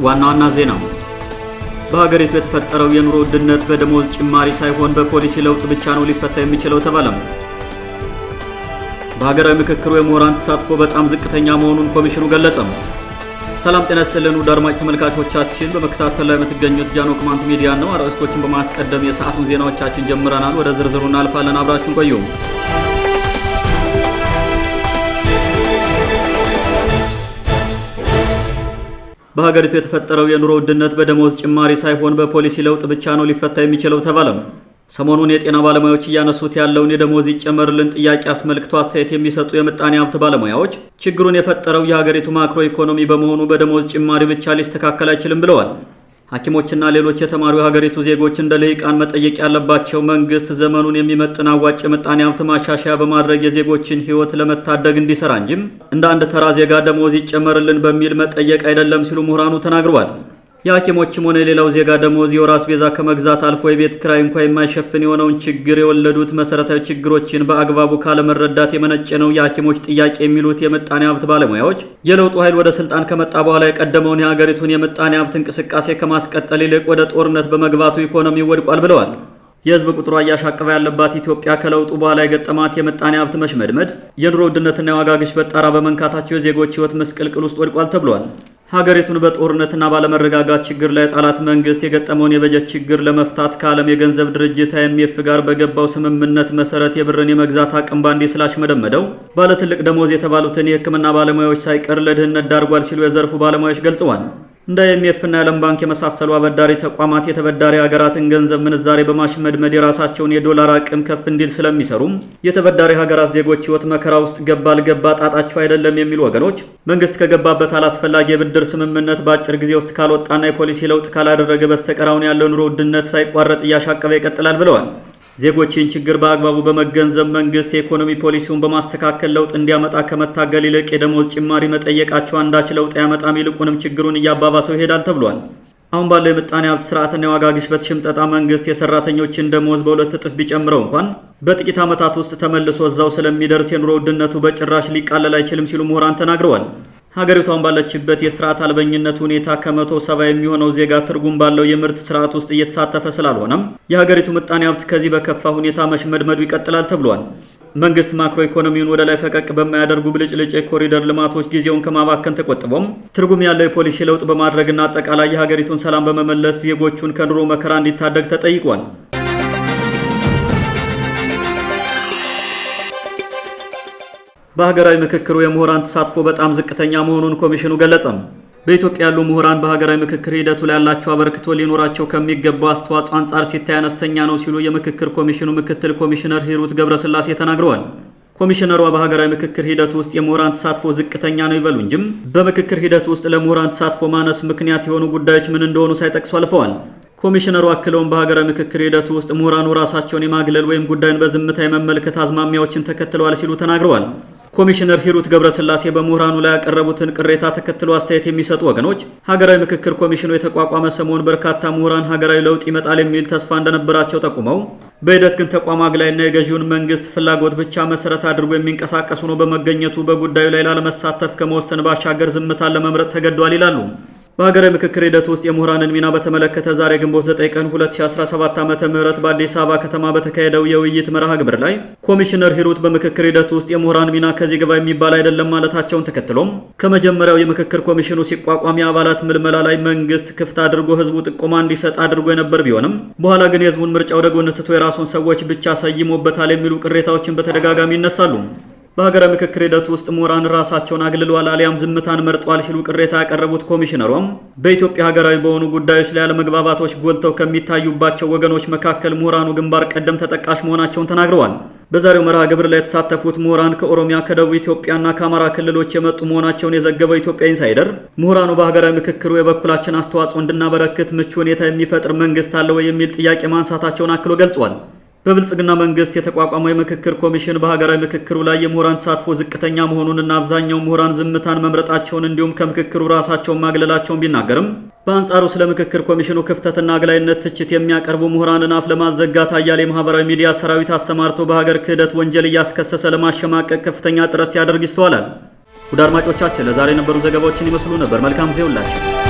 ዋና ዋና ዜና በሀገሪቱ የተፈጠረው የኑሮ ውድነት በደሞዝ ጭማሪ ሳይሆን በፖሊሲ ለውጥ ብቻ ነው ሊፈታ የሚችለው ተባለም። በሀገራዊ ምክክሩ የምሁራን ተሳትፎ በጣም ዝቅተኛ መሆኑን ኮሚሽኑ ገለጸም። ሰላም ጤና ይስጥልን ውድ አድማጭ ተመልካቾቻችን፣ በመከታተል ላይ የምትገኙት ጃኖ ቅማንት ሚዲያ ነው። አርዕስቶችን በማስቀደም የሰዓቱን ዜናዎቻችን ጀምረናል። ወደ ዝርዝሩ እናልፋለን። አብራችሁን ቆዩ። በሀገሪቱ የተፈጠረው የኑሮ ውድነት በደሞዝ ጭማሪ ሳይሆን በፖሊሲ ለውጥ ብቻ ነው ሊፈታ የሚችለው ተባለም። ሰሞኑን የጤና ባለሙያዎች እያነሱት ያለውን የደሞዝ ይጨመርልን ጥያቄ አስመልክቶ አስተያየት የሚሰጡ የምጣኔ ሀብት ባለሙያዎች ችግሩን የፈጠረው የሀገሪቱ ማክሮ ኢኮኖሚ በመሆኑ በደሞዝ ጭማሪ ብቻ ሊስተካከል አይችልም ብለዋል። ሐኪሞችና ሌሎች የተማሩ የሀገሪቱ ዜጎች እንደ ልሂቃን መጠየቅ ያለባቸው መንግስት ዘመኑን የሚመጥን አዋጭ የምጣኔ ሀብት ማሻሻያ በማድረግ የዜጎችን ሕይወት ለመታደግ እንዲሰራ እንጂ እንደ አንድ ተራ ዜጋ ደሞዝ ይጨመርልን በሚል መጠየቅ አይደለም ሲሉ ምሁራኑ ተናግረዋል። የሐኪሞችም ሆነ የሌላው ዜጋ ደሞዝ የወር አስቤዛ ከመግዛት አልፎ የቤት ኪራይ እንኳን የማይሸፍን የሆነውን ችግር የወለዱት መሰረታዊ ችግሮችን በአግባቡ ካለመረዳት የመነጨ ነው የሐኪሞች ጥያቄ የሚሉት የምጣኔ ሀብት ባለሙያዎች የለውጡ ኃይል ወደ ስልጣን ከመጣ በኋላ የቀደመውን የሀገሪቱን የምጣኔ ሀብት እንቅስቃሴ ከማስቀጠል ይልቅ ወደ ጦርነት በመግባቱ ኢኮኖሚው ወድቋል ብለዋል። የህዝብ ቁጥሯ እያሻቀበ ያለባት ኢትዮጵያ ከለውጡ በኋላ የገጠማት የምጣኔ ሀብት መሽመድመድ፣ የኑሮ ውድነትና የዋጋ ግሽበት ጣራ በመንካታቸው የዜጎች ህይወት ምስቅልቅል ውስጥ ወድቋል ተብሏል። ሀገሪቱን በጦርነትና ባለመረጋጋት ችግር ላይ ጣላት መንግስት የገጠመውን የበጀት ችግር ለመፍታት ከዓለም የገንዘብ ድርጅት IMF ጋር በገባው ስምምነት መሰረት የብርን የመግዛት አቅም ባንዴ ስላሽመደመደው ባለ ትልቅ ደሞዝ የተባሉትን የሕክምና ባለሙያዎች ሳይቀር ለድህነት ዳርጓል ሲሉ የዘርፉ ባለሙያዎች ገልጸዋል። እንደ IMF እና የዓለም ባንክ የመሳሰሉ አበዳሪ ተቋማት የተበዳሪ ሀገራትን ገንዘብ ምንዛሬ በማሽመድመድ የራሳቸውን የዶላር አቅም ከፍ እንዲል ስለሚሰሩም የተበዳሪ ሀገራት ዜጎች ህይወት መከራ ውስጥ ገባ አልገባ ጣጣቸው አይደለም የሚሉ ወገኖች መንግስት ከገባበት አላስፈላጊ የብድር ስምምነት በአጭር ጊዜ ውስጥ ካልወጣና የፖሊሲ ለውጥ ካላደረገ በስተቀር አሁን ያለው ኑሮ ውድነት ሳይቋረጥ እያሻቀበ ይቀጥላል ብለዋል። ዜጎችን ችግር በአግባቡ በመገንዘብ መንግስት የኢኮኖሚ ፖሊሲውን በማስተካከል ለውጥ እንዲያመጣ ከመታገል ይልቅ የደሞዝ ጭማሪ መጠየቃቸው አንዳች ለውጥ ያመጣም፣ ይልቁንም ችግሩን እያባባሰው ይሄዳል ተብሏል። አሁን ባለው የምጣኔ ሀብት ስርዓትና የዋጋ ግሽበት ሽምጠጣ መንግስት የሰራተኞችን ደሞዝ በሁለት እጥፍ ቢጨምረው እንኳን በጥቂት ዓመታት ውስጥ ተመልሶ እዛው ስለሚደርስ የኑሮ ውድነቱ በጭራሽ ሊቃለል አይችልም ሲሉ ምሁራን ተናግረዋል። ሀገሪቷን ባለችበት የስርዓት አልበኝነት ሁኔታ ከ170 የሚሆነው ዜጋ ትርጉም ባለው የምርት ስርዓት ውስጥ እየተሳተፈ ስላልሆነም የሀገሪቱ ምጣኔ ሀብት ከዚህ በከፋ ሁኔታ መሽመድመዱ ይቀጥላል ተብሏል። መንግስት ማክሮ ኢኮኖሚውን ወደ ላይ ፈቀቅ በማያደርጉ ብልጭልጭ የኮሪደር ልማቶች ጊዜውን ከማባከን ተቆጥቦም ትርጉም ያለው የፖሊሲ ለውጥ በማድረግና አጠቃላይ የሀገሪቱን ሰላም በመመለስ ዜጎቹን ከኑሮ መከራ እንዲታደግ ተጠይቋል። በሀገራዊ ምክክሩ የምሁራን ተሳትፎ በጣም ዝቅተኛ መሆኑን ኮሚሽኑ ገለጸም። በኢትዮጵያ ያሉ ምሁራን በሀገራዊ ምክክር ሂደቱ ላይ ያላቸው አበርክቶ ሊኖራቸው ከሚገባው አስተዋጽኦ አንጻር ሲታይ አነስተኛ ነው ሲሉ የምክክር ኮሚሽኑ ምክትል ኮሚሽነር ሂሩት ገብረስላሴ ተናግረዋል። ኮሚሽነሯ በሀገራዊ ምክክር ሂደቱ ውስጥ የምሁራን ተሳትፎ ዝቅተኛ ነው ይበሉ እንጂም በምክክር ሂደቱ ውስጥ ለምሁራን ተሳትፎ ማነስ ምክንያት የሆኑ ጉዳዮች ምን እንደሆኑ ሳይጠቅሱ አልፈዋል። ኮሚሽነሩ አክለውም በሀገራዊ ምክክር ሂደቱ ውስጥ ምሁራኑ ራሳቸውን የማግለል ወይም ጉዳዩን በዝምታ የመመልከት አዝማሚያዎችን ተከትለዋል ሲሉ ተናግረዋል። ኮሚሽነር ሂሩት ገብረስላሴ በምሁራኑ ላይ ያቀረቡትን ቅሬታ ተከትሎ አስተያየት የሚሰጡ ወገኖች ሀገራዊ ምክክር ኮሚሽኑ የተቋቋመ ሰሞን በርካታ ምሁራን ሀገራዊ ለውጥ ይመጣል የሚል ተስፋ እንደነበራቸው ጠቁመው በሂደት ግን ተቋም አግላይና የገዢውን መንግስት ፍላጎት ብቻ መሰረት አድርጎ የሚንቀሳቀሱ ነው በመገኘቱ በጉዳዩ ላይ ላለመሳተፍ ከመወሰን ባሻገር ዝምታን ለመምረጥ ተገዷል ይላሉ። በሀገራዊ ምክክር ሂደት ውስጥ የምሁራንን ሚና በተመለከተ ዛሬ ግንቦት 9 ቀን 2017 ዓ.ም በአዲስ አበባ ከተማ በተካሄደው የውይይት መርሃ ግብር ላይ ኮሚሽነር ሂሩት በምክክር ሂደት ውስጥ የምሁራን ሚና ከዚህ ግባ የሚባል አይደለም ማለታቸውን ተከትሎም ከመጀመሪያው የምክክር ኮሚሽኑ ሲቋቋም የአባላት ምልመላ ላይ መንግስት ክፍት አድርጎ ህዝቡ ጥቆማ እንዲሰጥ አድርጎ የነበር ቢሆንም በኋላ ግን የህዝቡን ምርጫ ወደ ጎን ትቶ የራሱን ሰዎች ብቻ ሰይሞበታል የሚሉ ቅሬታዎችን በተደጋጋሚ ይነሳሉ። በሀገራዊ ምክክር ሂደት ውስጥ ምሁራን ራሳቸውን አግልለዋል አሊያም ዝምታን መርጠዋል ሲሉ ቅሬታ ያቀረቡት ኮሚሽነሯም በኢትዮጵያ ሀገራዊ በሆኑ ጉዳዮች ላይ አለመግባባቶች ጎልተው ከሚታዩባቸው ወገኖች መካከል ምሁራኑ ግንባር ቀደም ተጠቃሽ መሆናቸውን ተናግረዋል። በዛሬው መርሃ ግብር ላይ የተሳተፉት ምሁራን ከኦሮሚያ፣ ከደቡብ ኢትዮጵያና ከአማራ ክልሎች የመጡ መሆናቸውን የዘገበው ኢትዮጵያ ኢንሳይደር ምሁራኑ በሀገራዊ ምክክሩ የበኩላችን አስተዋጽኦ እንድናበረክት ምቹ ሁኔታ የሚፈጥር መንግስት አለ ወይ የሚል ጥያቄ ማንሳታቸውን አክሎ ገልጿል። በብልጽግና መንግስት የተቋቋመው የምክክር ኮሚሽን በሀገራዊ ምክክሩ ላይ የምሁራን ተሳትፎ ዝቅተኛ መሆኑንና አብዛኛው ምሁራን ዝምታን መምረጣቸውን እንዲሁም ከምክክሩ ራሳቸውን ማግለላቸውን ቢናገርም በአንጻሩ ስለ ምክክር ኮሚሽኑ ክፍተትና አግላይነት ትችት የሚያቀርቡ ምሁራንን አፍ ለማዘጋት አያሌ ማህበራዊ ሚዲያ ሰራዊት አሰማርቶ በሀገር ክህደት ወንጀል እያስከሰሰ ለማሸማቀቅ ከፍተኛ ጥረት ሲያደርግ ይስተዋላል። ውድ አድማጮቻችን ለዛሬ የነበሩ ዘገባዎችን ይመስሉ ነበር። መልካም ጊዜ ሁላችሁ